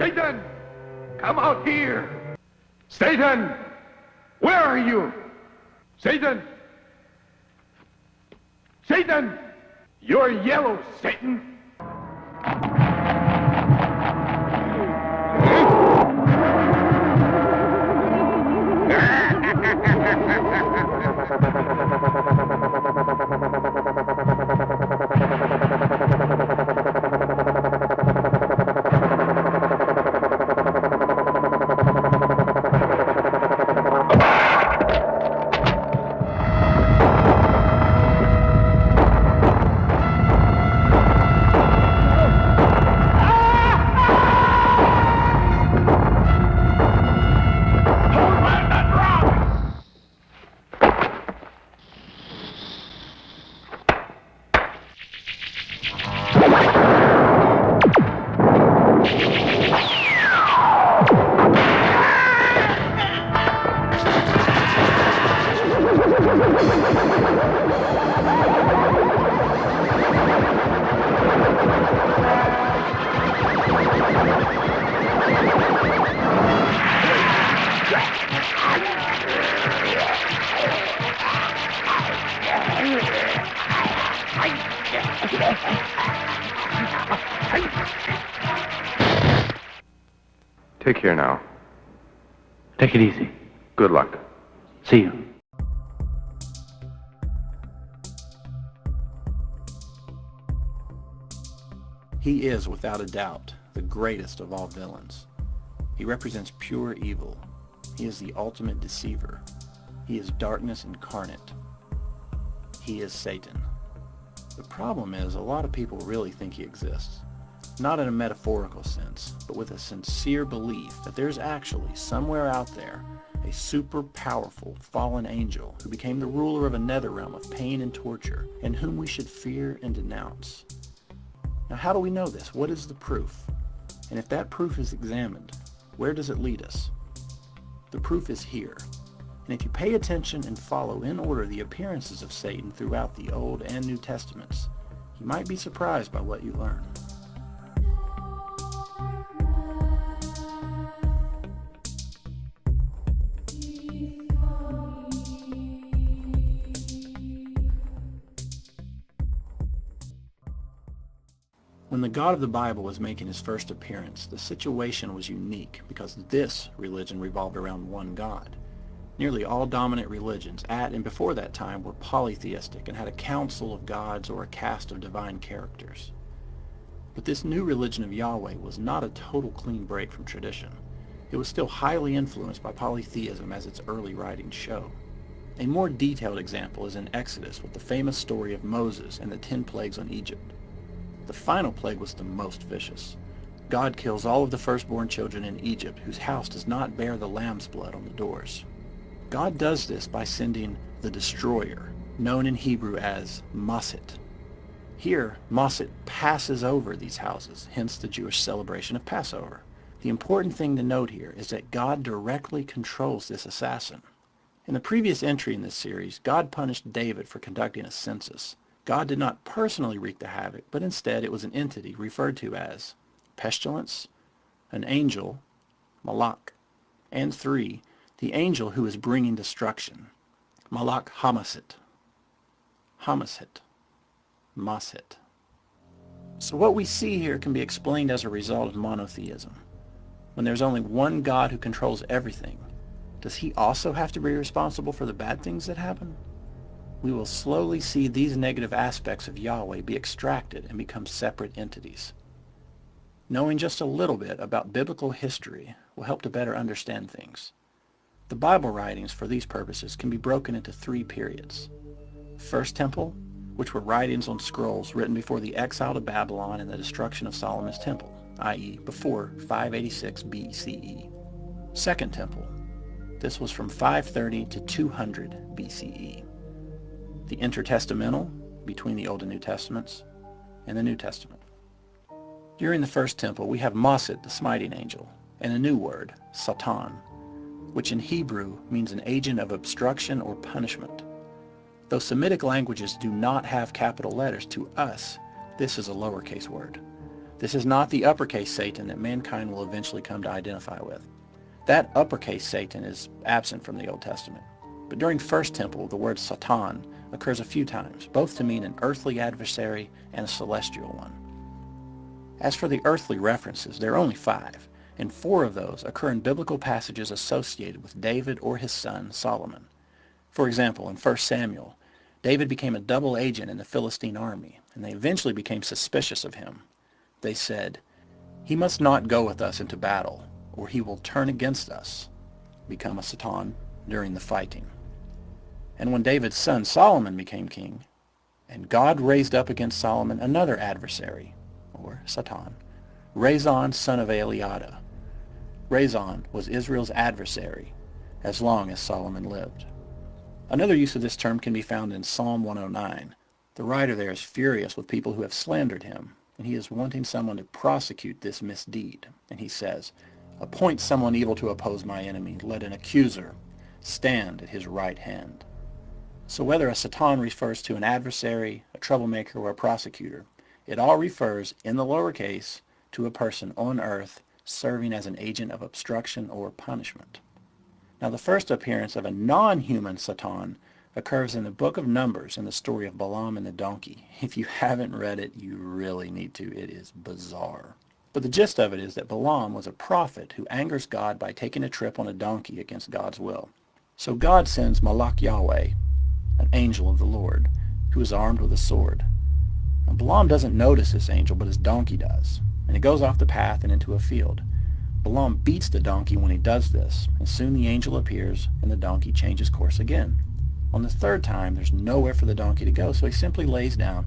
Satan! Come out here! Satan! Where are you? Satan! Satan! You're yellow, Satan! Take care now. Take it easy. Good luck. See you. He is, without a doubt, the greatest of all villains. He represents pure evil. He is the ultimate deceiver. He is darkness incarnate. He is Satan. The problem is, a lot of people really think he exists. Not in a metaphorical sense, but with a sincere belief that there's actually, somewhere out there, a super powerful fallen angel who became the ruler of a nether realm of pain and torture, and whom we should fear and denounce. Now, how do we know this? What is the proof? And if that proof is examined, where does it lead us? The proof is here. And if you pay attention and follow in order the appearances of Satan throughout the Old and New Testaments, you might be surprised by what you learn. When the God of the Bible was making his first appearance, the situation was unique because this religion revolved around one God. Nearly all dominant religions at and before that time were polytheistic and had a council of gods or a cast of divine characters. But this new religion of Yahweh was not a total clean break from tradition. It was still highly influenced by polytheism, as its early writings show. A more detailed example is in Exodus with the famous story of Moses and the 10 plagues on Egypt. The final plague was the most vicious. God kills all of the firstborn children in Egypt whose house does not bear the lamb's blood on the doors. God does this by sending the destroyer, known in Hebrew as Masit. Here, Masit passes over these houses, hence the Jewish celebration of Passover. The important thing to note here is that God directly controls this assassin. In the previous entry in this series, God punished David for conducting a census. God did not personally wreak the havoc, but instead it was an entity referred to as pestilence, an angel, Malak, and 3, the angel who is bringing destruction, Malak Hamasit. Hamasit. Masit. So what we see here can be explained as a result of monotheism. When there's only one God who controls everything, does he also have to be responsible for the bad things that happen? We will slowly see these negative aspects of Yahweh be extracted and become separate entities. Knowing just a little bit about biblical history will help to better understand things. The Bible writings for these purposes can be broken into 3 periods. First Temple, which were writings on scrolls written before the exile to Babylon and the destruction of Solomon's temple, i.e. before 586 BCE. Second Temple, this was from 530 to 200 BCE. The intertestamental, between the Old and New Testaments, and the New Testament. During the First Temple, we have Masit, the smiting angel, and a new word, Satan, which in Hebrew means an agent of obstruction or punishment. Though Semitic languages do not have capital letters, to us, this is a lowercase word. This is not the uppercase Satan that mankind will eventually come to identify with. That uppercase Satan is absent from the Old Testament. But during First Temple, the word Satan occurs a few times, both to mean an earthly adversary and a celestial one. As for the earthly references, there are only 5, and 4 of those occur in biblical passages associated with David or his son Solomon. For example, in 1 Samuel, David became a double agent in the Philistine army, and they eventually became suspicious of him. They said, "He must not go with us into battle, or he will turn against us," become a Satan during the fighting. And when David's son Solomon became king, and God raised up against Solomon another adversary, or Satan, Rezon son of Eliada. Rezon was Israel's adversary as long as Solomon lived. Another use of this term can be found in Psalm 109. The writer there is furious with people who have slandered him, and he is wanting someone to prosecute this misdeed. And he says, "Appoint someone evil to oppose my enemy. Let an accuser stand at his right hand." So whether a Satan refers to an adversary, a troublemaker, or a prosecutor, it all refers, in the lowercase, to a person on earth serving as an agent of obstruction or punishment. Now the first appearance of a non-human Satan occurs in the book of Numbers in the story of Balaam and the donkey. If you haven't read it, you really need to. It is bizarre. But the gist of it is that Balaam was a prophet who angers God by taking a trip on a donkey against God's will. So God sends Malach Yahweh, an angel of the Lord, who is armed with a sword. Now Balaam doesn't notice this angel, but his donkey does, and it goes off the path and into a field. Balaam beats the donkey when he does this, and soon the angel appears and the donkey changes course again. On the third time, there's nowhere for the donkey to go, so he simply lays down